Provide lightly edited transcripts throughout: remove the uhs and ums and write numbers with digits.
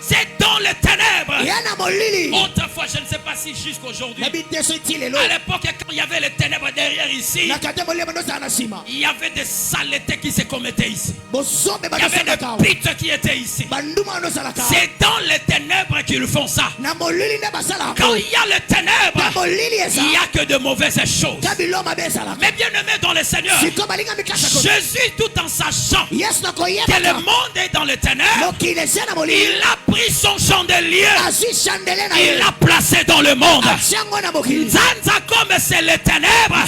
C'est dans les ténèbres. Autrefois, je ne sais pas si jusqu'aujourd'hui, à l'époque quand il y avait les ténèbres derrière ici, il y avait des saletés qui se commettaient ici. Il y avait des pites qui étaient ici. C'est dans les ténèbres qu'ils font ça. Quand il y a les ténèbres, il n'y a que de mauvaises choses. Mais bien aimé dans le Seigneur, Jésus, tout en sachant que le monde est dans les ténèbres, il a pris son chandelier, il l'a placé dans le monde. Zanza, comme c'est les ténèbres,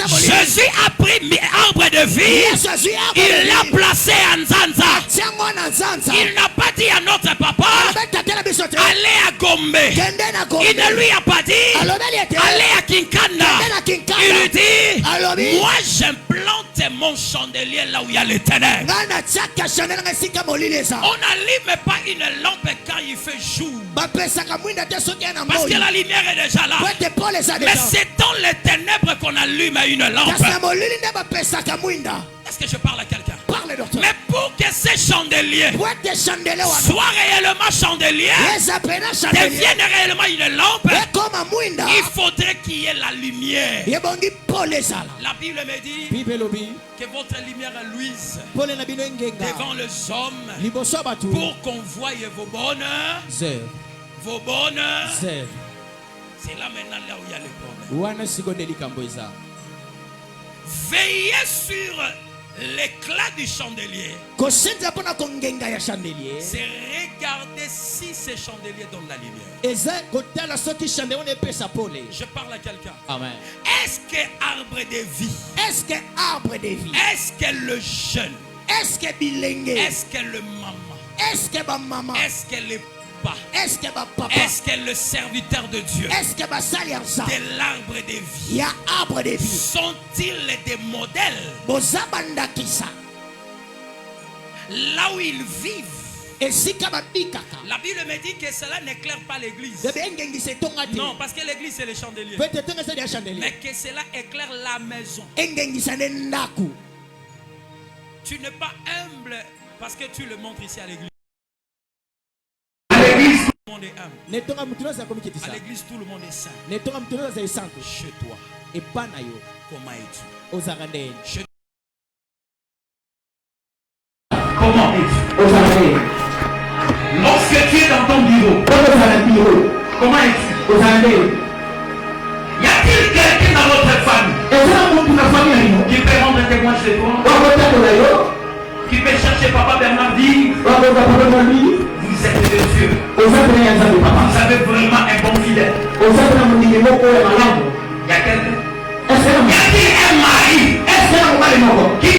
Jésus a pris arbre de vie, il l'a placé en Zanza. Il n'a pas dit à notre papa, allez à Gombe. Il ne lui a pas dit, allez à Kinkanda. Il lui dit, moi j'implante mon chandelier là où il y a les ténèbres. On n'allume pas une lampe quand il fait jour, parce que la lumière est déjà là. Mais c'est dans les ténèbres qu'on allume une lampe. Est-ce que je parle à quelqu'un? Mais pour que ces chandeliers soient réellement chandeliers, deviennent réellement une lampe, il faudrait qu'il y ait la lumière. La Bible me dit que votre lumière luise devant les hommes pour qu'on voie vos bonnes œuvres. C'est là maintenant là où il y a le problème. Veillez sur l'éclat du chandelier. C'est regarder si ce chandelier donne la lumière. Je parle à quelqu'un. Amen. Est-ce que arbre de vie? Est-ce que le jeune? Est-ce que le maman? Est-ce que le papa? Est-ce que le serviteur de Dieu de l'arbre de vie sont-ils des modèles là où ils vivent? La Bible me dit que cela n'éclaire pas l'église. Non, parce que l'église c'est le chandelier. Mais que cela éclaire la maison. Tu n'es pas humble parce que tu le montres ici à l'église. Tout le monde est humble. À l'église, tout le monde est saint. Chez toi, comment es-tu? Comment es-tu? Lorsque tu es dans ton bureau, comment es-tu? Y a-t-il quelqu'un dans votre famille qui peut rendre témoin chez toi? Qui peut chercher Papa Bernardine? Vous êtes de Dieu. Vous avez vraiment un bon fidèle. Y a quelqu'un? Y a-t-il un mari? Qui...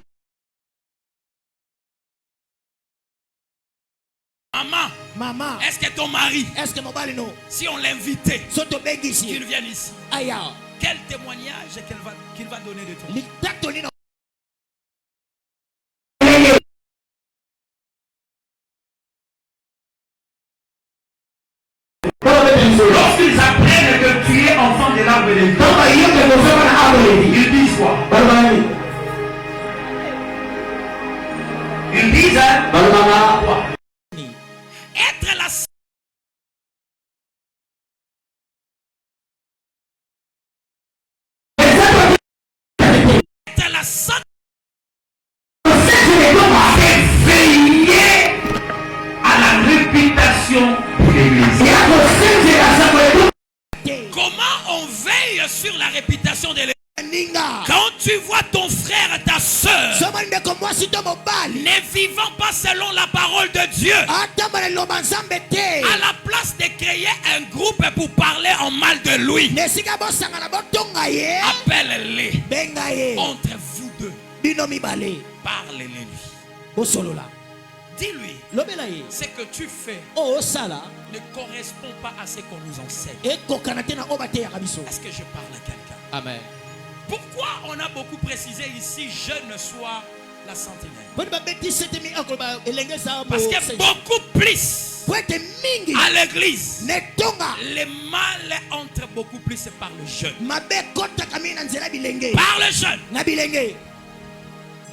Maman, est-ce que ton mari, si on l'invitait, qu'il vienne ici, quel témoignage qu'il va donner de toi? Lorsqu'ils apprennent que tu es enfant de l'arbre de vie, ils disent quoi? Ils disent quoi? Être la sainte, veiller à la réputation de l'église. Comment on veille sur la réputation de l'église? Quand tu vois ton frère, ta soeur ne vivant pas selon la parole de Dieu, à la place de créer un groupe pour parler en mal de lui, appelle-les entre vous deux, parlez-les. Dis-lui, ce que tu fais ne correspond pas à ce qu'on nous enseigne. Est-ce que je parle à quelqu'un? Amen. Pourquoi on a beaucoup précisé ici, jeune soit la sentinelle? Parce que beaucoup plus à l'église, le mal entre beaucoup plus par le jeune. Par le jeune.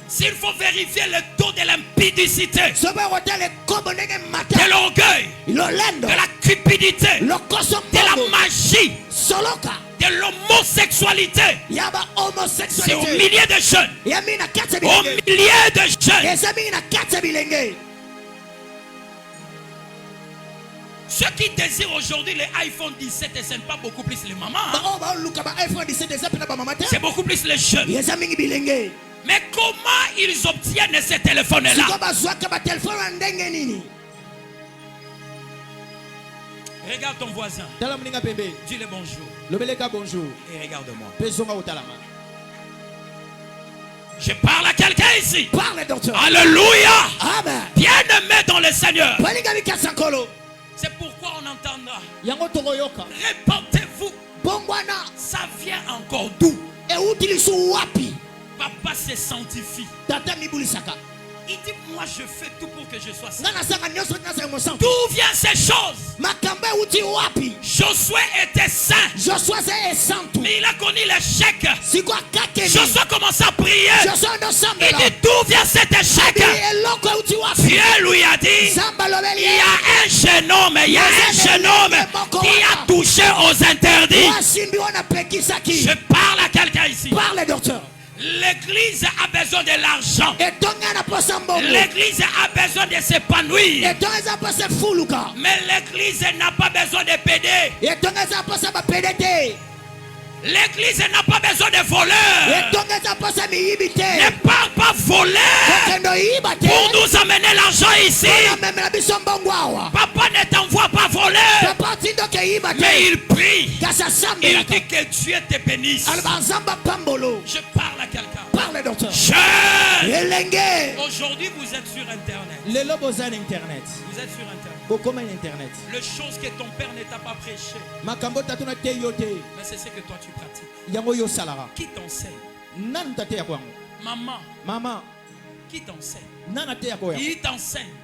S'il faut vérifier le taux de l'impudicité, de l'orgueil, de la cupidité, de la magie, de l'homosexualité, c'est au milieu de jeunes. Au milieu de jeunes. Ceux qui désirent aujourd'hui les iPhone 17 et ce n'est pas beaucoup plus les mamans. C'est beaucoup plus les jeunes. Mais comment ils obtiennent ces téléphones-là? Regarde ton voisin. Dis-le bonjour. Et regarde-moi. Je parle à quelqu'un ici. Alléluia. Amen. Bien-aimé dans le Seigneur. C'est pourquoi on entendra. Répentez-vous. Ça vient encore d'où? Papa se sanctifie. Il dit, moi je fais tout pour que je sois saint. D'où viennent ces choses? Josué était saint. Mais il a connu l'échec. Josué commence à prier. Il dit, d'où vient cet échec? Dieu lui a dit, il y a un jeune homme, qui a touché aux interdits. Je parle à quelqu'un ici. L'église a besoin de l'argent. L'église a besoin de s'épanouir. Mais l'église n'a pas besoin de PD. L'église n'a pas besoin de voleurs. Ne parle pas voleur pour nous amener l'argent ici. Papa ne t'envoie pas voleur. Mais il prie. Il dit que Dieu te bénisse. Je parle à quelqu'un. Aujourd'hui vous êtes sur internet. Vous êtes sur internet. Les choses que ton père ne t'a pas prêché, mais c'est ce que toi tu pratiques. Qui t'enseigne? Maman. Qui t'enseigne? Qui t'enseigne?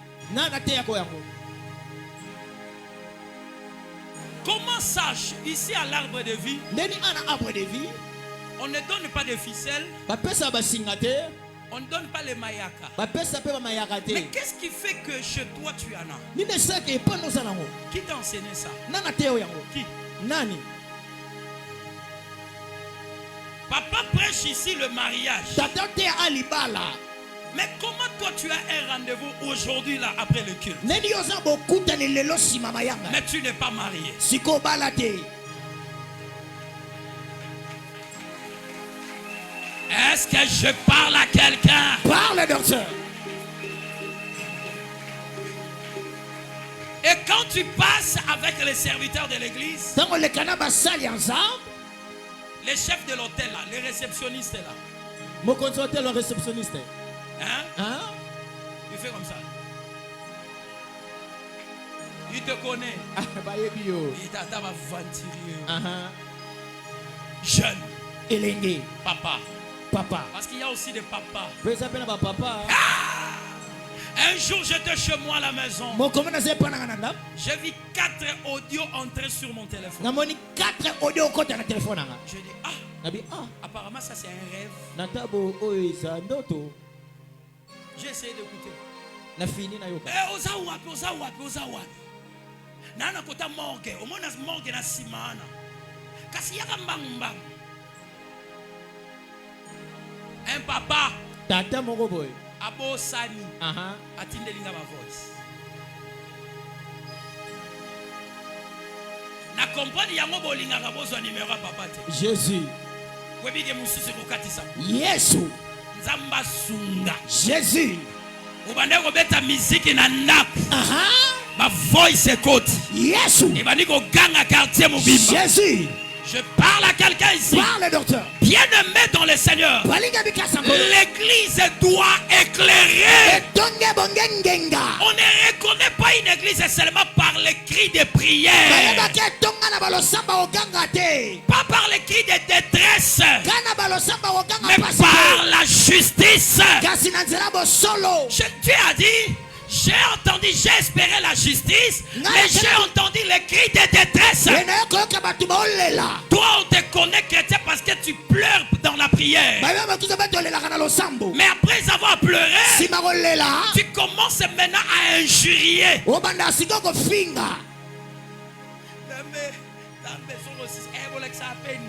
Comment sache ici à l'arbre de vie? On ne donne pas de ficelle. On ne donne pas les mayaka. Mais qu'est-ce qui fait que chez toi tu en as? Qui t'a enseigné ça? Qui? Papa prêche ici le mariage. Mais comment toi tu as un rendez-vous aujourd'hui là après le culte? Mais tu n'es pas marié. Est-ce que je parle à quelqu'un? Parle, docteur. Et quand tu passes avec les serviteurs de l'église, les chefs de l'hôtel là, les réceptionnistes là, hein? Il fait comme ça. Il te connaît. Il t'attend à venturier. Jeune. Papa. Parce qu'il y a aussi des papas. Un jour j'étais chez moi à la maison. J'ai vu 4 audios entrer sur mon téléphone. Je dis apparemment ça c'est un rêve. J'ai essayé d'écouter. Nana kota morgue, au moins morgue na simana. Kasi yaka mbang. Un papa. Tata moko boy. Abo sani. Atindelinga ma voice. Na comprendre yango bolinga ka bozo numéro papa te. Jésus. Webige mususu kokatisa. Yesu. Nzamba sunga. Jésus. Ubande ko beta musique na ndako. Ma voice écoute. Yesu. Ibani ko ganga quartier mobimba. Jésus. Je parle à quelqu'un ici. Parle, docteur. Bien-aimé dans le Seigneur. L'église doit éclairer. On ne reconnaît pas une église seulement par les cris de prière. Pas par les cris de détresse. Mais par la justice. Dieu a dit, j'ai entendu, j'ai espéré la justice, mais j'ai entendu les cris de détresse. Toi, on te connaît chrétien parce que tu pleures dans la prière. prière. Mais après avoir pleuré, tu commences maintenant à injurier.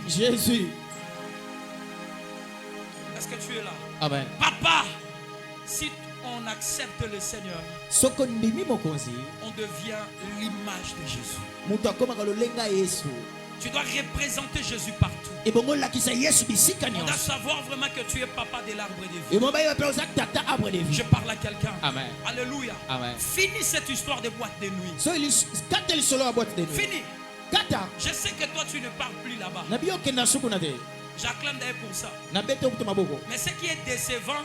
Jésus. Est-ce que tu es là? Amen. Papa, si on accepte le Seigneur, on devient l'image de Jésus. Tu dois représenter Jésus partout. On doit savoir vraiment que tu es papa de l'arbre de vie. Je parle à quelqu'un. Amen. Alléluia. Amen. Finis cette histoire de boîte de nuit. Fini. Je sais que toi tu ne parles plus là-bas. J'acclame d'ailleurs pour ça. Mais ce qui est décevant,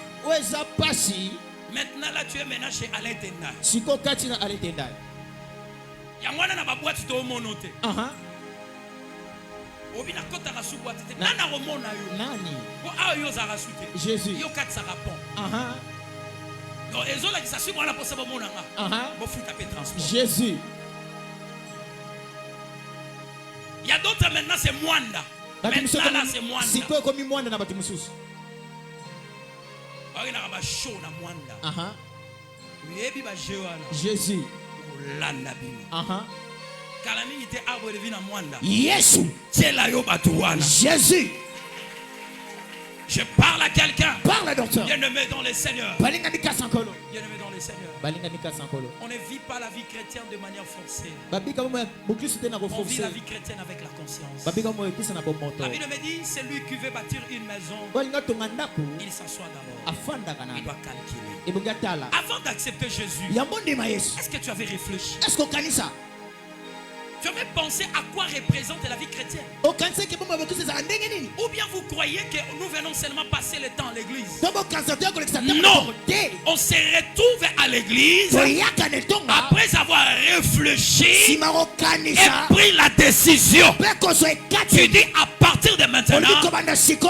maintenant là tu es maintenant chez Alain Tendai. Il y a moi dans ma boîte de monoté. Jésus. Jésus. Il y a d'autres maintenant, c'est Mwanda. Maintenant là, c'est Mwanda. Jésus. Jésus. Je parle à quelqu'un. Parle, docteur. Bien-aimé dans le Seigneur. Bien-aimé dans le Seigneur. On ne vit pas la vie chrétienne de manière forcée. On vit la vie chrétienne avec la conscience. La Bible me dit, celui qui veut bâtir une maison, il s'assoit d'abord. Il doit calculer. Avant d'accepter Jésus, est-ce que tu avais réfléchi? Tu avais pensé à quoi représente la vie chrétienne? Ou bien vous croyez que nous venons seulement passer le temps à l'église? Non, on se retrouve à l'église après avoir réfléchi et pris la décision. Tu dis à partir de maintenant,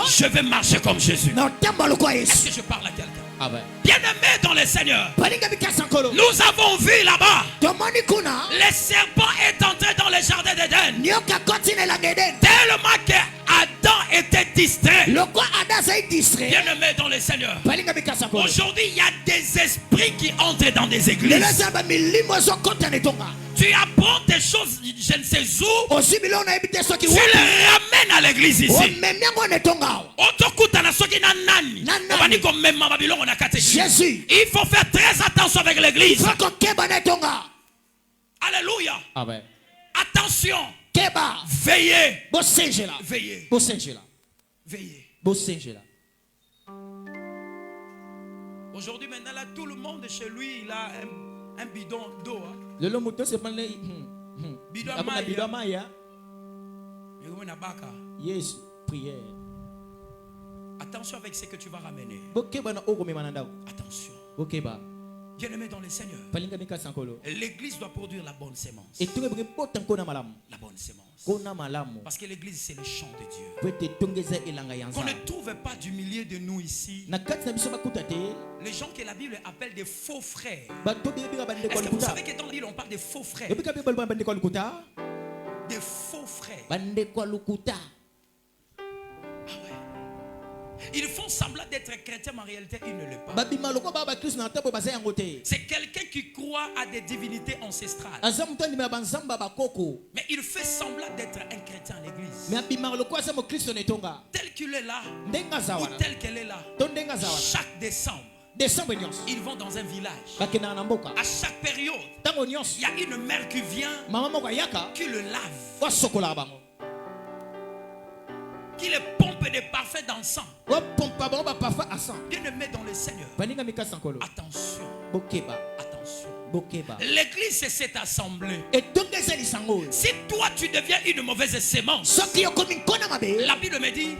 je vais marcher comme Jésus. Est-ce que je parle à quelqu'un? Bien-aimé dans le Seigneur, nous avons vu là-bas le serpent est entré dans le jardin d'Éden tellement que Adam était distrait. Bien-aimé dans le Seigneur, aujourd'hui il y a des esprits qui entrent dans des églises. Tu apprends des choses, je ne sais où, tu les ramènes à l'église ici. Jésus. Il faut faire très attention avec l'église. Alléluia. Amen. Attention. Veillez. Veillez. Veillez. Aujourd'hui, maintenant, là, tout le monde chez lui, il a un bidon d'eau. Bidon Maya. Yes, prière. Attention avec ce que tu vas ramener. Attention. Bien-aimé dans le Seigneur, l'église doit produire la bonne sémence. La bonne sémence. Parce que l'église, c'est le champ de Dieu. Qu'on ne trouve pas du milieu de nous ici les gens que la Bible appelle des faux frères. Est-ce que vous savez que dans la Bible, on parle des faux frères? Des faux frères. Ils font semblant d'être chrétiens, mais en réalité, ils ne le sont pas. C'est quelqu'un qui croit à des divinités ancestrales. Mais il fait semblant d'être un chrétien à l'église. Tel qu'il est là, ou tel qu'elle est là, chaque décembre, ils vont dans un village. À chaque période, il y a une mère qui vient, qui le lave, qui les pompe des parfums d'encens. Bien-aimé dans le Seigneur, attention. L'église, c'est cette assemblée. Si toi tu deviens une mauvaise sémence, la Bible me dit,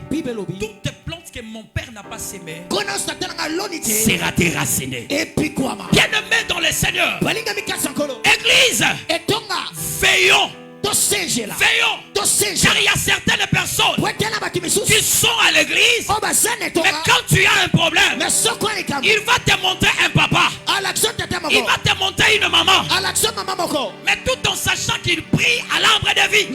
toute plante que mon père n'a pas sémée sera déracinée. Bien-aimé dans le Seigneur, église, veillons. Veillons. Car il y a certaines personnes qui sont à l'église, mais quand tu as un problème, il va te montrer un papa. Il va te montrer une maman. Mais tout en sachant qu'il prie à l'arbre de vie.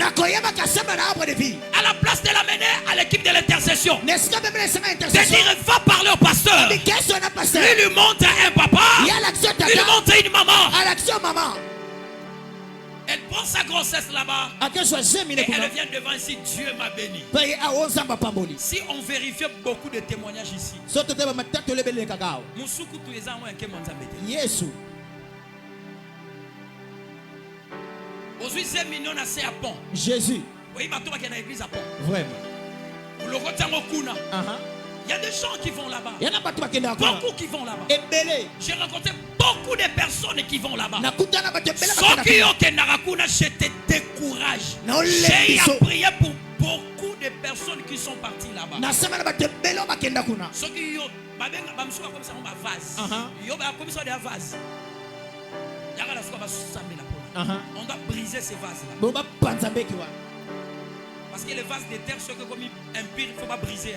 À la place de l'amener à l'équipe de l'intercession. De dire va parler au pasteur. Lui montre un papa. Lui montre une maman. Elle prend sa grossesse là-bas. Et elle vient devant ici. Dieu m'a béni. Si on vérifiait beaucoup de témoignages ici. Jésus. Oui, il y a une église à Pont. Vraiment. Il y a des gens qui vont là-bas. Beaucoup qui vont là-bas. J'ai rencontré beaucoup de personnes qui vont là-bas. Je te décourage. J'ai prié pour beaucoup de personnes qui sont parties là-bas. Ceux qui ont on doit briser ces vases-là. Parce que les vases de terre, ceux qui ont commis impurs, il ne faut pas briser.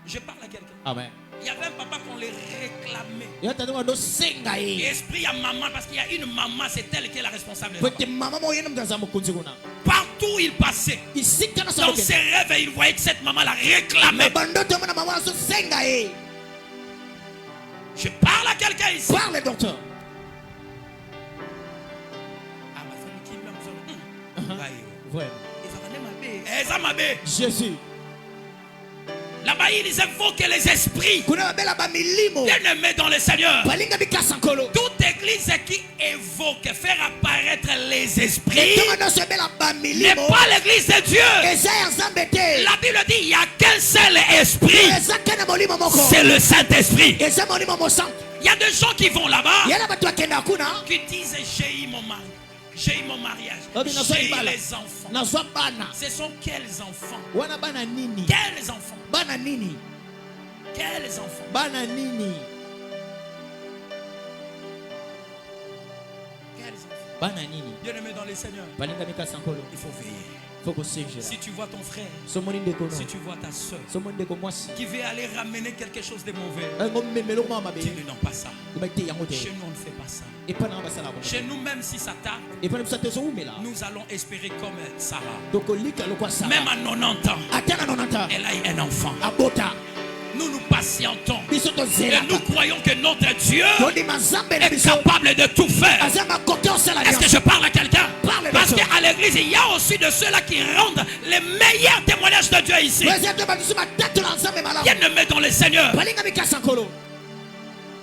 Je parle à quelqu'un. Amen. Il y avait un papa qu'on les réclamait. Esprit à maman, parce qu'il y a une maman, c'est elle qui est la responsable. Partout il passait, dans ses rêves, il voyait que cette maman la réclamait. Je parle à quelqu'un ici. Parle, docteur. Jésus. Là-bas, ils évoquent les esprits. Bien-aimés dans le Seigneur. Toute église qui évoque, faire apparaître les esprits, n'est pas l'église de Dieu. La Bible dit il n'y a qu'un seul esprit. C'est le Saint-Esprit. Il y a des gens qui vont là-bas, qui disent j'ai eu mon mari. J'ai eu mon mariage. J'ai eu les enfants. Ce sont quels enfants? Quels enfants? Quels enfants? Bien-aimé dans les Seigneurs, il faut veiller. Si tu vois ton frère, si tu vois ta soeur qui veut aller ramener quelque chose de mauvais, dis-lui non, pas ça. Chez nous on ne fait pas ça. Chez nous, même si ça tarde, nous allons espérer comme Sarah. Même à 90 ans, elle a eu un enfant. Nous nous patientons et nous croyons que notre Dieu est capable de tout faire. Est-ce que je parle à quelqu'un? Parce qu'à l'église, il y a aussi de ceux-là qui rendent les meilleurs témoignages de Dieu ici. Bien-aimé dans le Seigneur.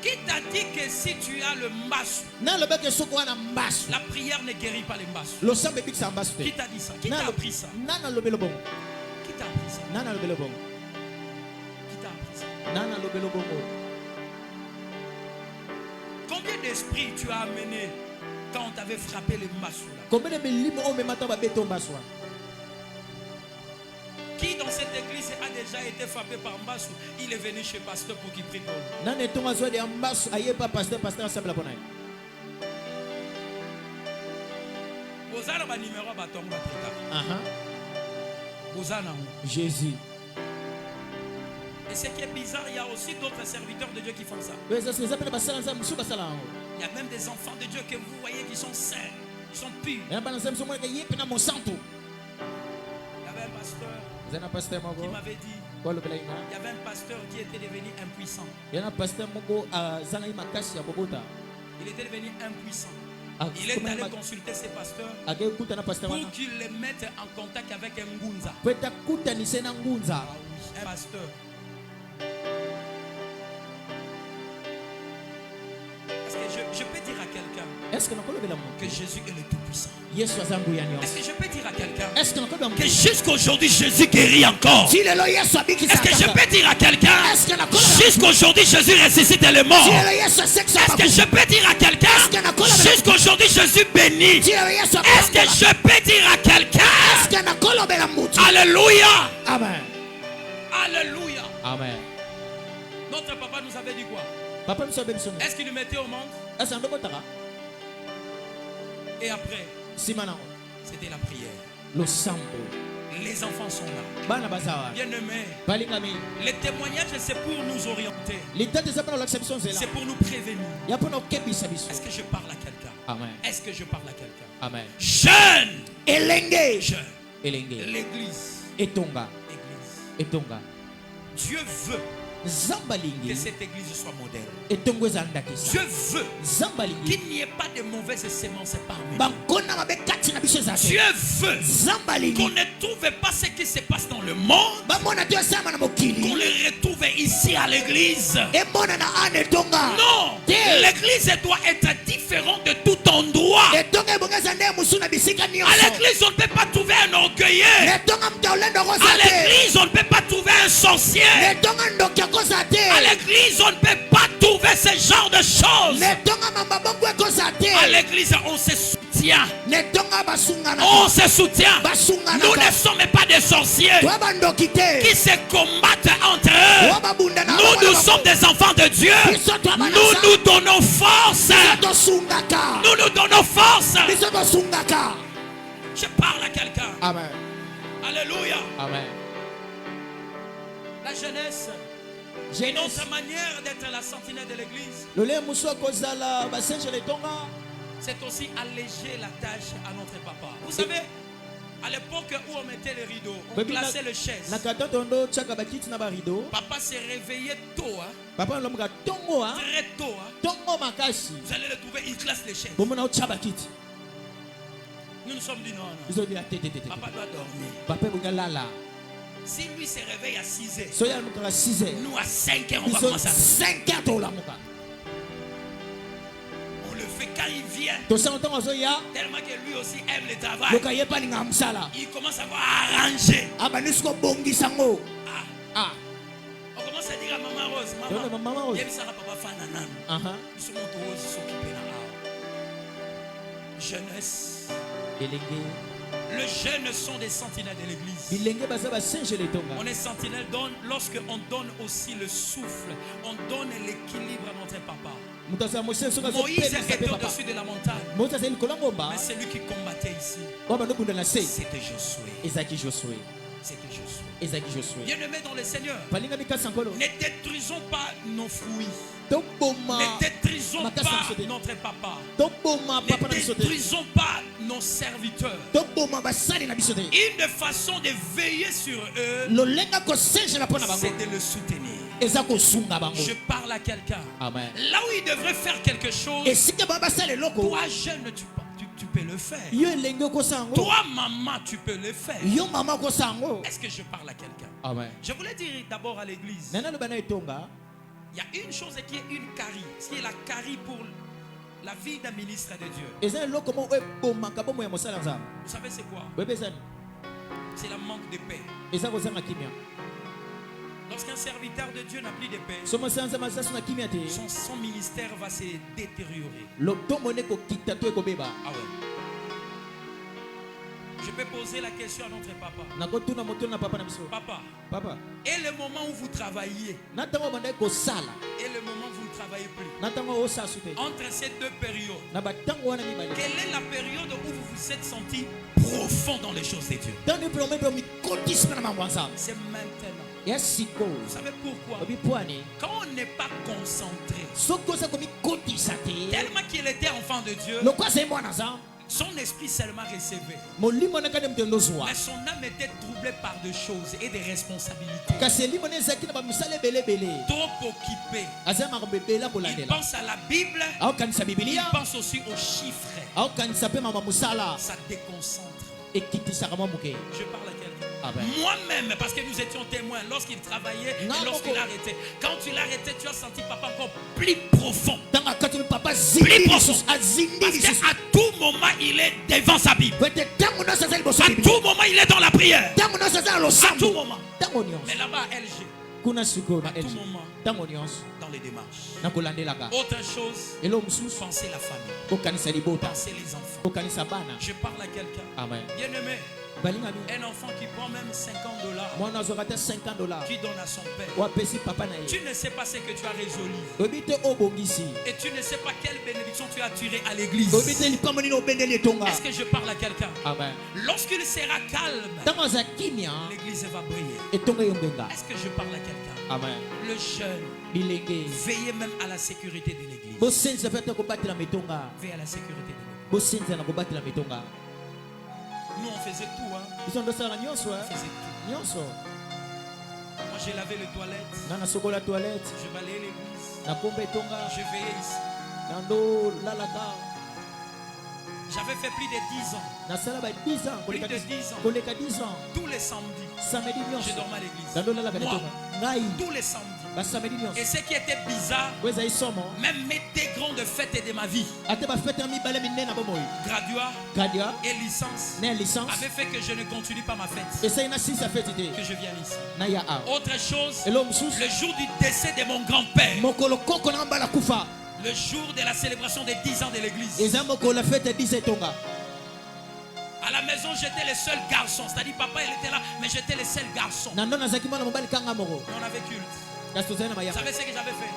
Qui t'a dit que si tu as le masque, la prière ne guérit pas les masques? Qui t'a dit ça? Qui t'a appris ça? Qui t'a appris ça? Combien d'esprits tu as amené quand on t'avait frappé les masses? Qui dans cette église a déjà été frappé par Mbassou? Il est venu chez pasteur pour qu'il prie pour lui. Jésus. Et ce qui est bizarre, il y a aussi d'autres serviteurs de Dieu qui font ça. Il y a même des enfants de Dieu que vous voyez qui sont saints, qui sont purs. Il y avait un pasteur qui m'avait dit, il y avait un pasteur qui était devenu impuissant. Il était devenu impuissant. Il est allé consulter ses pasteurs pour qu'ils les mettent en contact avec un Ngunza. Un pasteur. Je peux dire à quelqu'un que Jésus est le Tout-Puissant. Est-ce que je peux dire à quelqu'un que jusqu'aujourd'hui Jésus guérit encore? Est-ce que je peux dire à quelqu'un jusqu'aujourd'hui Jésus ressuscite les morts? Est-ce que je peux dire à quelqu'un jusqu'aujourd'hui Jésus bénit? Est-ce que je peux dire à quelqu'un? Alléluia. Amen. Alléluia. Amen. Notre papa nous avait dit quoi? Est-ce qu'il nous mettait au monde? Et après, c'était la prière. Les enfants sont là. Bien-aimés, les témoignages, c'est pour nous orienter. C'est pour nous prévenir. Est-ce que je parle à quelqu'un? Amen. Est-ce que je parle à quelqu'un? Amen. Jeune. L'église. Église. Dieu veut que cette église soit modèle. Dieu veut qu'il n'y ait pas de mauvaises semences parmi nous. Dieu veut qu'on ne trouve pas ce qui se passe dans le monde, qu'on le retrouve ici à l'église. Non, l'église doit être différente de tout endroit. À l'église, on ne peut pas trouver un orgueilleux. À l'église, on ne peut pas trouver un sorcier. À l'église, on ne peut pas trouver ce genre de choses. À l'église, on se soutient. On se soutient. Nous ne sommes pas des sorciers qui se combattent entre eux. Nous sommes des enfants de Dieu. Nous nous donnons force. Nous nous donnons force. Je parle à quelqu'un. Amen. Alléluia. Amen. La jeunesse, dans sa manière d'être la sentinelle de l'église, c'est aussi alléger la tâche à notre papa. Vous savez, à l'époque où on mettait les rideaux, on plaçait les chaises. Papa s'est réveillé tôt, très tôt. Vous allez le trouver, il classe les chaises. Nous nous sommes dit non. Papa doit dormir. Si lui se réveille à 6 heures, nous à 5 heures, on va commencer à 5 heures. on le fait quand il vient. Tellement que lui aussi aime le travail. Il commence à avoir arrangé. On commence à dire à Maman Rose, Maman, il y a papa fan jeunesse. Les jeunes sont des sentinelles de l'église. On est sentinelle lorsqu'on donne aussi le souffle, on donne l'équilibre à notre papa. Moïse était au-dessus de la montagne, mais c'est lui qui combattait ici. C'était Josué. C'était Josué. Bien-aimés dans le Seigneur, ne détruisons pas nos fruits. Ne détruisons pas notre papa. Ne détruisons pas nos serviteurs. Une façon de veiller sur eux, c'est de le soutenir. Je parle à quelqu'un. Là où il devrait faire quelque chose, toi jeune, tu peux le faire. Toi maman, tu peux le faire. Est-ce que je parle à quelqu'un? Je voulais dire d'abord à l'église, il y a une chose qui est une carie, ce qui est la carie pour la vie d'un ministre de Dieu. Vous savez c'est quoi? C'est la manque de paix. Lorsqu'un serviteur de Dieu n'a plus de paix, son ministère va se détériorer. Ah ouais. Je peux poser la question à notre papa. Papa, et le moment où vous travaillez, et le moment où vous ne travaillez plus, entre ces deux périodes, quelle est la période où vous vous êtes senti profond dans les choses de Dieu? C'est maintenant. Vous savez pourquoi? Quand on n'est pas concentré, tellement qu'il était enfant de Dieu, son esprit seulement recevait, mais son âme était troublée par des choses et des responsabilités. Trop occupé. Il pense à la Bible, il pense aussi aux chiffres. Ça déconcentre. Je parle à quelqu'un. Moi-même, parce que nous étions témoins lorsqu'il travaillait et lorsqu'il arrêtait. Quand tu l'arrêtais, tu as senti papa encore plus profond. Plus profond. Parce qu'à tout moment, il est devant sa Bible. À tout moment, il est dans la prière. À tout moment. Mais là-bas, LG. À tout moment, dans les démarches. Autre chose, penser la famille. Penser les enfants. Je parle à quelqu'un. Bien-aimé, Un enfant qui prend même $50, qui donne à son père. Tu ne sais pas ce que tu as résolu. Et tu ne sais pas quelle bénédiction tu as tirée à l'église. Est-ce que je parle à quelqu'un? Lorsqu'il sera calme, l'église va briller. Est-ce que je parle à quelqu'un? Le jeune, veillez même à la sécurité de l'église. Veillez à la sécurité de l'église. Nous on faisait tout, hein. On faisait tout. Moi j'ai lavé les toilettes. Je balayais l'église. Je veillais ici. J'avais fait plus de 10 ans. Plus de 10 ans. Tous les samedis. Je dormais à l'église. Moi, tous les samedis. Et ce qui était bizarre, même mes deux grandes fêtes de ma vie, graduat et licence, avait fait que je ne continue pas ma fête. Que je vienne ici. Autre chose, le jour du décès de mon grand-père, le jour de la célébration des 10 ans de l'église, à la maison j'étais le seul garçon. C'est-à-dire papa il était là, mais j'étais le seul garçon. On avait culte. Vous savez ce que j'avais fait?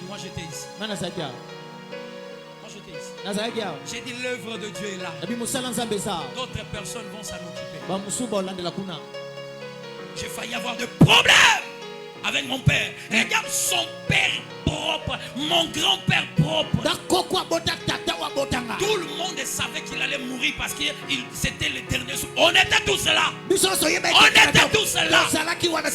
Moi j'étais ici. J'ai dit l'œuvre de Dieu est là. D'autres personnes vont s'en occuper. J'ai failli avoir de problèmes avec mon père. Regarde son père propre, mon grand-père propre. Tout le monde savait qu'il allait mourir parce que c'était le dernier jour. On était tous là. On était tous là. Ce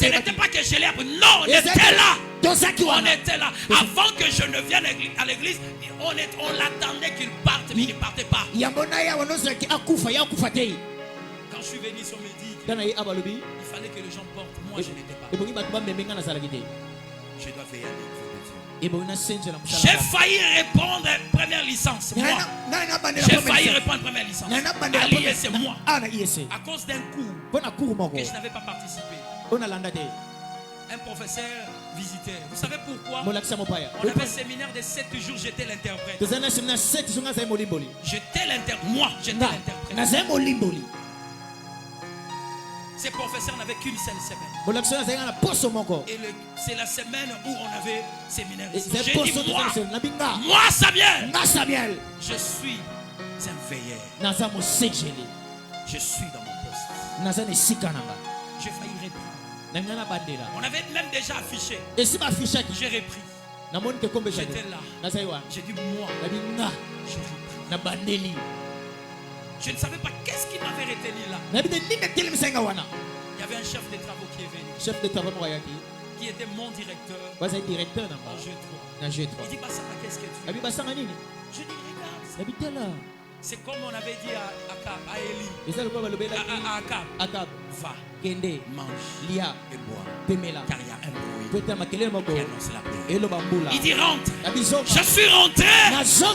n'était pas que je l'ai appris. Non, on était là. On était là. Avant que je ne vienne à l'église, on l'attendait qu'il parte, mais il ne partait pas. Quand je suis venu sur midi, il fallait que les gens portent. Moi, je n'étais pas. Je dois veiller à l'église. J'ai failli répondre première licence. Moi. J'ai failli répondre première licence. C'est moi. À cause d'un cours que je n'avais pas participé. Un professeur visitait. Vous savez pourquoi? On avait un séminaire de 7 jours, j'étais l'interprète. J'étais l'interprète. Moi, j'étais l'interprète. Ces professeurs n'avaient qu'une seule semaine. Et c'est la semaine où on avait séminaire. J'ai dit moi Samuel, je suis un veilleur. Je suis dans mon poste. J'ai failli reprendre. On avait même déjà affiché. J'ai repris. J'étais là. J'ai dit moi, j'ai repris. Je ne savais pas qu'est-ce qui m'avait retenu là. Il y avait un chef de travaux qui est venu. Qui était mon directeur. En G3. Il dit Bassama, qu'est-ce que tu fais? Je dis regarde. C'est comme on avait dit à Élie. À Akab. Va, mange et bois. Car il y a un bruit qui annonce la paix. Il dit rentre. Je suis rentré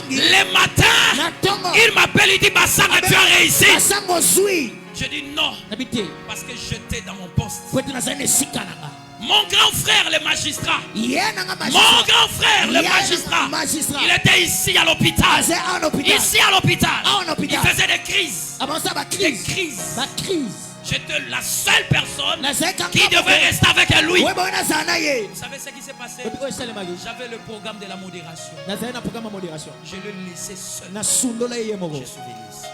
le matin. Il m'appelle, il dit Bassama, tu as réussi. Je dis non. Parce que j'étais dans mon poste. Mon grand frère le magistrat. Mon grand frère le magistrat. Il était ici à l'hôpital. Ici à l'hôpital. Il faisait des crises. Des crises. J'étais la seule personne qui devait rester avec lui. Vous savez ce qui s'est passé? J'avais le programme de la modération. Je le laissais seul. Je suis venu ici.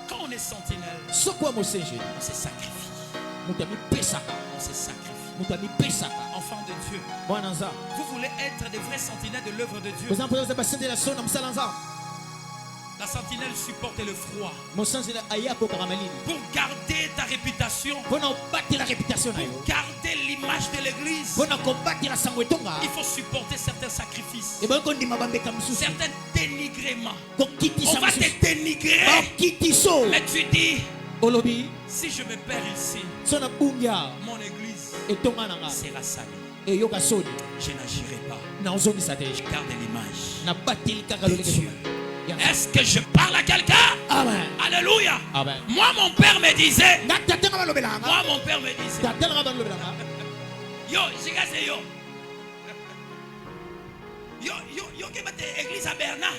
Quand on est sentinelle, on se sacrifie. On se sacrifie. Enfant de Dieu, vous voulez être des vrais sentinelles de l'œuvre de Dieu. La sentinelle supporte le froid. Pour garder ta réputation, pour garder l'image de l'église, il faut supporter certains sacrifices, certains dénigrements. On va te dénigrer, mais tu dis, si je me perds ici, mon église sera salie. Je n'agirai pas. Je garde l'image de Dieu. Est-ce que je parle à quelqu'un? Amen. Alléluia. Amen. Moi mon père me disait. Yo, c'est yo. Yo, qui va église à Bernard.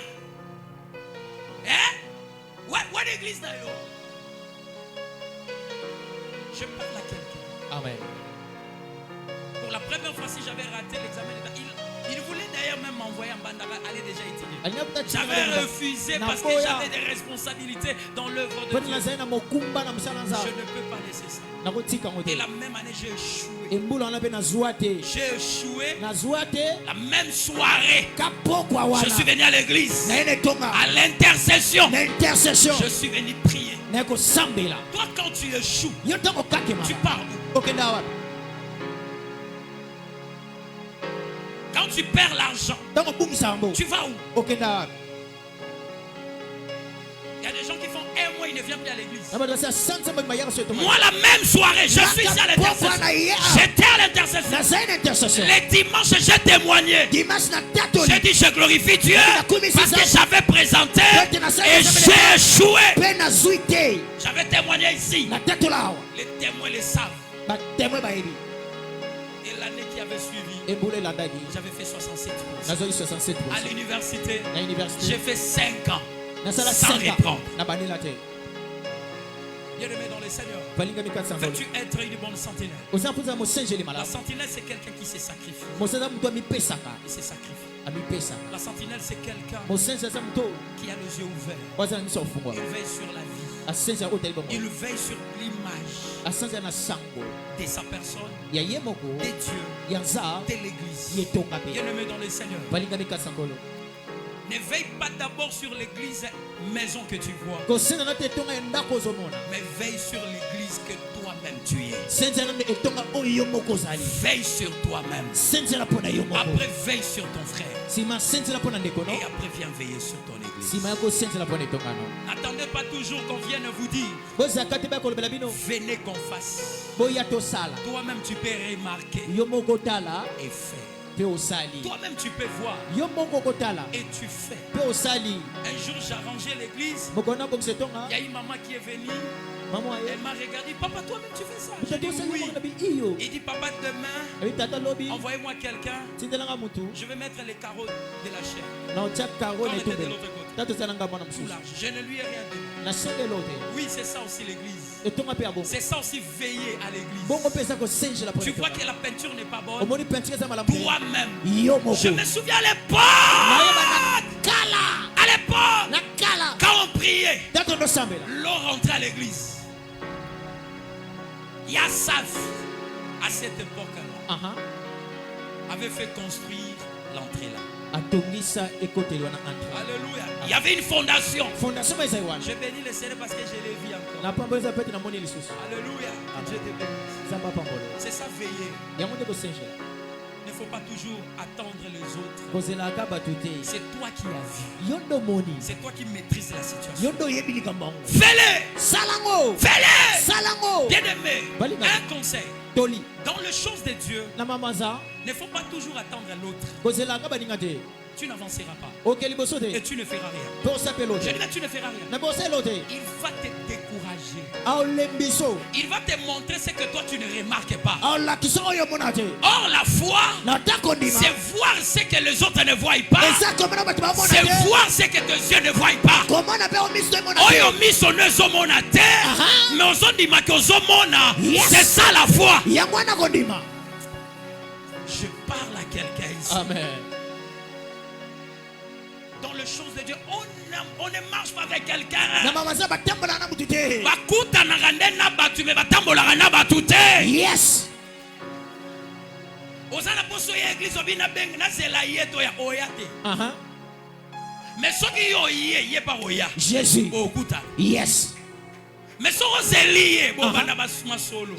Where do you l'église d'ailleurs. Je parle à quelqu'un. Amen. Pour la première fois, si j'avais raté l'examen d'État, il voulait d'ailleurs même m'envoyer en Bandara, aller déjà étudier. J'avais refusé parce que j'avais des responsabilités dans l'œuvre de Dieu. Je ne peux pas laisser ça. Et la même année, j'ai échoué. J'ai échoué. La même soirée, je suis venu à l'église. À l'intercession. Je suis venu prier. Toi, quand tu échoues, tu pars où? Quand tu perds l'argent, tu vas où? Il y a des gens qui font un mois, ils ne viennent plus à l'église. Moi, la même soirée, je suis à l'intercession. J'étais à l'intercession. Les dimanches, j'ai témoigné. J'ai dit, je glorifie Dieu parce que j'avais présenté et j'ai échoué. J'avais témoigné ici. Les témoins le savent. Et l'année qui avait suivi, j'avais fait 67%. À l'université, j'ai fait 5 ans. Sans reprendre. Bien-aimé dans le Seigneur, veux-tu être une bonne sentinelle? La sentinelle, c'est quelqu'un qui se sacrifie. Il se sacrifie. La sentinelle, c'est quelqu'un qui a les yeux ouverts. Il veille sur la vie. Il veille sur l'image de sa personne, des dieux, de l'église. Bien-aimé dans le Seigneur, ne veille pas d'abord sur l'église maison que tu vois, mais veille sur l'église que toi-même tu es. Veille sur toi-même. Après veille sur ton frère. Et après viens veiller sur ton église. N'attendez pas toujours qu'on vienne vous dire venez qu'on fasse. Toi-même tu peux remarquer et faire. Toi-même tu peux voir et tu fais. Un jour j'ai arrangé l'église. Il y a une maman qui est venue. Elle m'a regardé. Papa, toi-même tu fais ça? J'ai dit oui. Il dit papa, demain envoyez-moi quelqu'un. Je vais mettre les carreaux de la chair. Quand on était de l'autre côté. Je ne lui ai rien donné. Oui, c'est ça aussi l'église. C'est ça aussi veiller à l'église. Tu crois que la peinture n'est pas bonne? Toi-même. Je me souviens à l'époque. Quand on priait, l'on rentrait à l'église. Il y a sa vie à cette époque-là avait fait construire l'entrée là. Alléluia. Il y avait une fondation. Je bénis le Seigneur parce que je l'ai vu encore. Alléluia. Dieu te bénisse. C'est ça veiller. Il ne faut pas toujours attendre les autres. C'est toi qui as vu. C'est toi qui maîtrises la situation. Fais-le. Fais-le. Bien-aimé, un conseil. Dans les choses de Dieu, il ne faut pas toujours attendre l'autre. Tu n'avanceras pas. Et tu ne feras rien. Je dis que tu ne feras rien. Il va te décourager. Il va te montrer ce que toi tu ne remarques pas. Or la foi, c'est voir ce que les autres ne voient pas. C'est voir ce que tes yeux ne voient pas. C'est ça la foi. Je parle à quelqu'un ici. Amen. Dans les choses de Dieu, on ne marche pas avec quelqu'un. Yes. Jésus. Yes.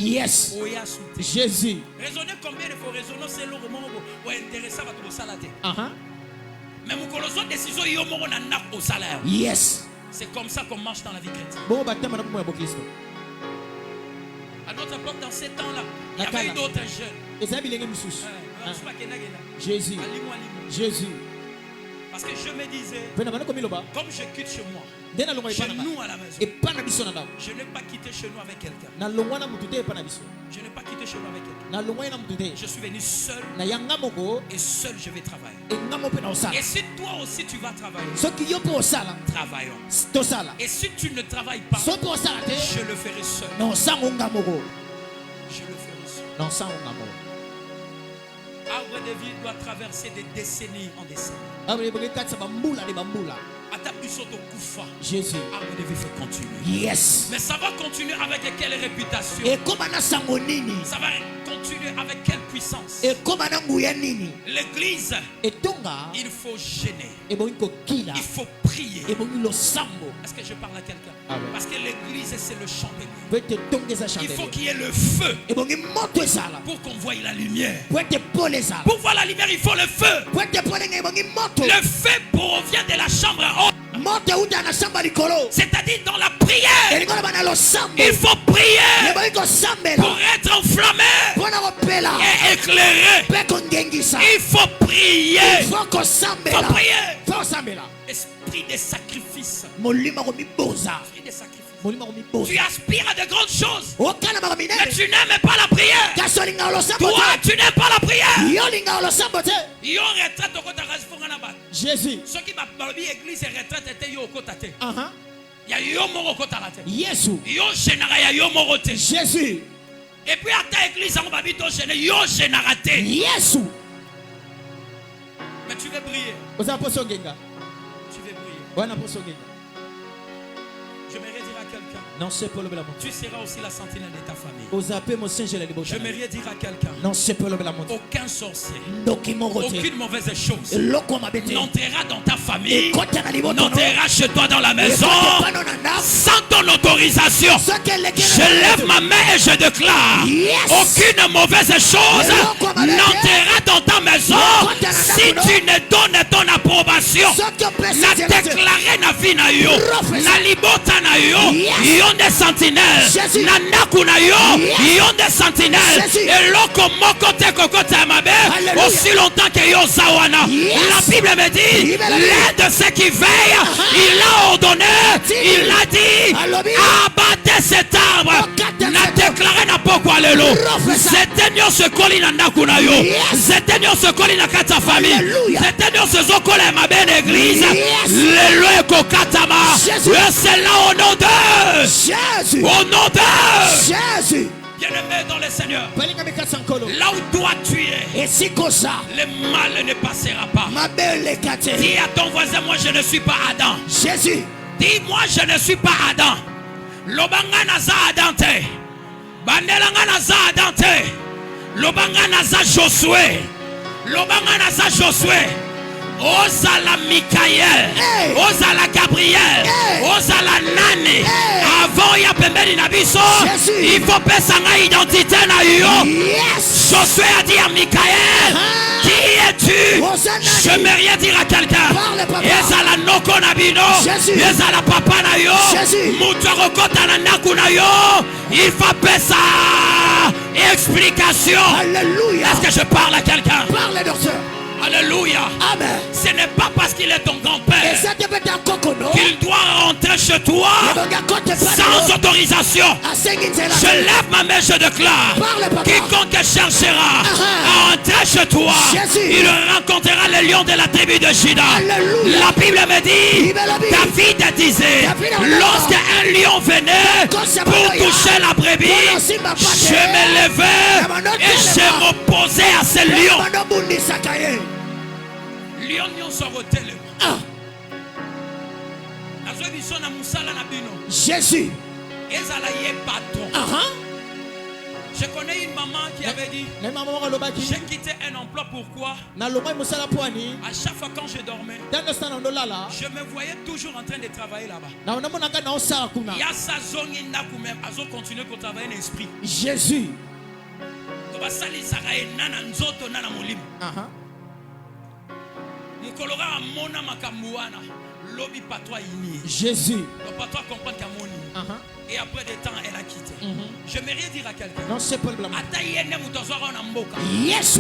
Yes. Jésus. Raisonnez combien il faut raisonner, c'est le moment où intéressant à tout ça. Mais mon colossal décision au salaire. Yes. C'est comme ça qu'on marche dans la vie chrétienne. À notre époque, dans ces temps-là, il y avait d'autres jeunes. Jésus. Jésus. Parce que je me disais, comme je quitte chez moi, chez nous à la maison, je n'ai pas quitté chez nous avec quelqu'un. Je n'ai pas quitté chez nous avec quelqu'un. Je suis venu seul et seul je vais travailler. Et si toi aussi tu vas travailler, travaillons. Et si tu ne travailles pas, je le ferai seul. Je le ferai seul. Arbre de vie doit traverser des décennies en décennies. Jésus. Arbre de vie faut continuer. Yes. Mais ça va continuer avec quelle réputation? Ça va continuer avec quelle puissance? L'église, il faut gêner. Il faut prier. Est-ce que je parle à quelqu'un? Parce que l'église c'est le champ de Dieu. Il faut qu'il y ait le feu pour qu'on voie la lumière. Pour voir la lumière, il faut le feu. Le feu provient de la chambre haute. C'est-à-dire dans la prière. Il faut prier pour être enflammé et éclairé. Il faut prier. Esprit de sacrifice. Tu aspires à de grandes choses, mais tu n'aimes pas la prière. Toi, tu n'aimes pas la prière. Jésus. Jésus. Et puis à ta église, on va vite enchaîner. Mais tu veux briller. Tu veux briller. J'aimerais dire à quelqu'un, tu seras aussi la sentinelle de ta famille. J'aimerais dire à quelqu'un, aucun sorcier, aucune mauvaise chose n'entrera dans ta famille, n'entrera chez toi dans la maison sans ton autorisation. Je lève ma main et je déclare, aucune mauvaise chose n'entrera dans ta maison si tu ne donnes ton approbation. Na déclarer na vie na yo, na libota na yo, yon des sentinelles, na naku na yo, yon des sentinelles. Et loko moko te kokota mabe, aussi longtemps que yo zawana. La Bible me dit, l'un de ceux qui veillent, il a ordonné, il a dit, abattez cet arbre. Na déclaré na pokwa lelo. C'était nyo se koli na naku na yo. C'était nyo se koli na kata famille. C'était nyo se zokola mabe l'église. Lelo eko katama. C'est là au nom de Jésus. Au nom de Jésus. Bien-aimé dans le Seigneur, là où toi tu es, le mal ne passera pas. Dis à ton voisin, moi je ne suis pas Adam. Jésus. Dis, moi je ne suis pas Adam. Lobanga naza Adam te. Bandelanga naza Adam te. Lobanga naza Josué. Lobanga naza Josué. Osala Michael, Osala Gabriel, Osala Nani. Avant ya pembeni na biso, il faut pesa nga identité na yo. Josué a dit à Michael, qui es-tu? Je ne vais rien dire à quelqu'un. Ezala noko na bino, ezala papa na yo, mutorokota na naku na yo. Il faut pesa explication. Alléluia. Est-ce que je parle à quelqu'un? Parle, docteur. Alléluia. Amen. Ce n'est pas parce qu'il est ton grand-père qu'il doit rentrer chez toi sans autorisation. Je lève ma main, je déclare, quiconque cherchera à rentrer chez toi, il rencontrera les lions de la tribu de Juda. La Bible me dit, David disait, lorsqu'un lion venait pour toucher la brebis, je me levais et je m'opposais à ce lion. Jésus. Je connais une maman qui avait dit, j'ai quitté un emploi, pourquoi? À chaque fois quand je dormais, je me voyais toujours en train de travailler là-bas. Il y a sa zone qui n'a même à continuer à travailler l'esprit. Jésus. Jésus. Et après des temps, elle a quitté. J'aimerais dire à quelqu'un. Non, c'est pas le blâme. Yes.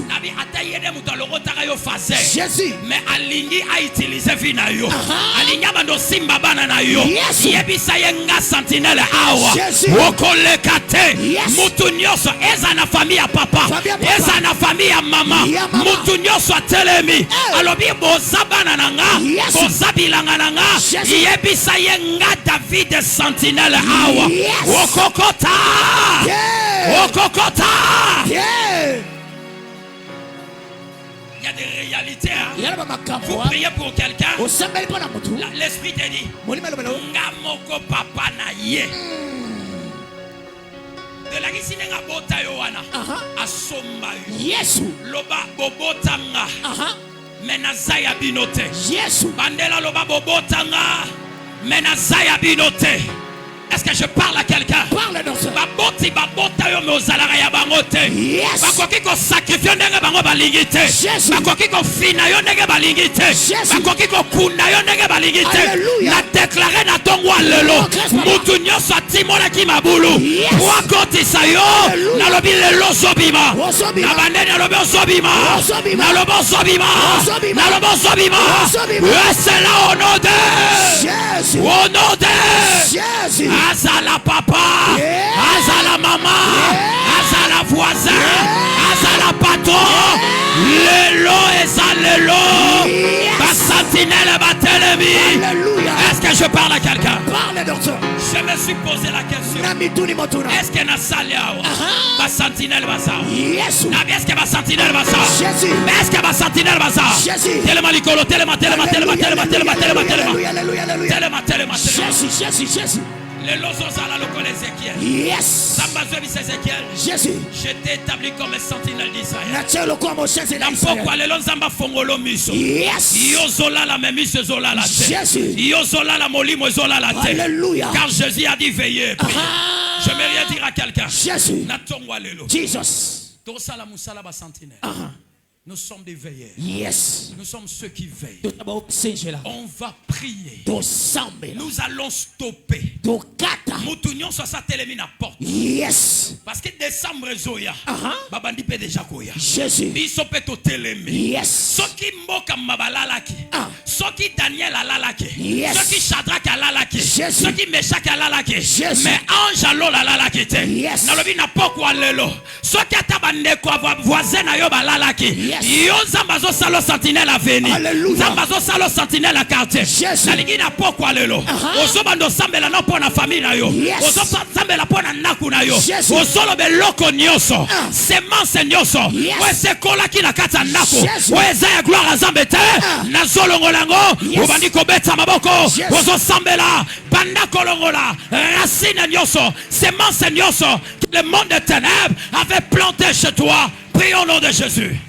Jésus. Mais Alingi a utilisé Vinayo. Alinga bando simba bana na yo. Yebisa yenga sentinelle awa. Wokolekate. Mutunyoso eza na famille ya papa. Eza na famille ya mama. Mutunyoso telemi. Alobi bozabana nanga. Bozabilanga nanga. Yebisa yenga David sentinelle awa. Wokokota. Wokokota. Il y a des réalités. Vous priez pour quelqu'un. L'esprit te dit Ngamoko papa na ye. De la gisine nga bota yo wana. Asomba yo. Yesu. Loba bobotanga. Menazaya binote. Yesu. Bandela loba bobotanga. Menazaya binote. Est-ce que je parle à quelqu'un? Parle dans ce. Baboti babota yo mozalaka ya bangote. Yes. Bakoki ko sacrifier ndenge bango balingite. Bakoki ko fina yo ndenge balingite. Bakoki ko kuna yo ndenge balingite. Na déclarer na tongwa lelo. Mutu nyoso timona ki mabulu. Wakoti sayo. Na lobi lelo sobima. Na bandene lobi sobima. Na lobi sobima. Na lobi sobima. C'est là au nom de Jésus. Au nom de Jésus. Azala papa, Azala maman, Azala voisin, Azala patron, Lelo ezalelo, Basantinelle batelemi. Est-ce que je parle à quelqu'un? Parle docteur. Je me suis posé la question. Est-ce que na salia Basantinelle basa? Yes. Est-ce que Basantinelle basa? Jésus. Est-ce que Basantinelle basa? Jésus. Tellement licolo, tellement. Jésus. Les lozos à la locale Ézéchiel. Yes. Sambazobi Ézéchiel. Jésus. Je t'ai établi comme sentinelle d'Israël. Pourquoi les lonzamba fongolo miso? Yes. Yozola la même mise zola la tête. Jésus. Yozola la molimo zola la tête. Alléluia. Car Jésus a dit veillez. Je vais rien dire à quelqu'un. Jésus. Natongwa lelo. Jesus. Tosala musala ba sentinelle. Nous sommes des veilleurs. Yes. Nous sommes ceux qui veillent. On va prier. Nous allons stopper. Moutounion soit sa télémine à porte. Yes. Parce que décembre zoya. Babandi pe déjà koya. Jésus. Biso pe to télémi. Yes. Soki mboka mabalalaki. Soki Daniel alalaki. Yes. Soki Shadrach alalaki. Jésus. Soki Meshach alalaki. Jésus. Mais ange alo alalaki te. Yes. Nalobi na pokwa lelo. Soki atabande kwa voisin na yo balalaki. Yo zambazo salo sentinelle à venir. Zambazo salo sentinelle à quartier. Nalingi na pokwa lelo. Ozo bando sambela na pona famille na yo. Ozo sambela pona naku na yo. Ozo lo beloko nyoso. Semence nyoso. Wese kola ki na kata naku. Wese ya gloire à zambete. Na zolongolango. Obandi kobeta maboko. Ozo sambela. Banda kolongola. Racine nyoso. Semence nyoso. Le monde des ténèbres avait planté chez toi. Prions au nom de Jésus.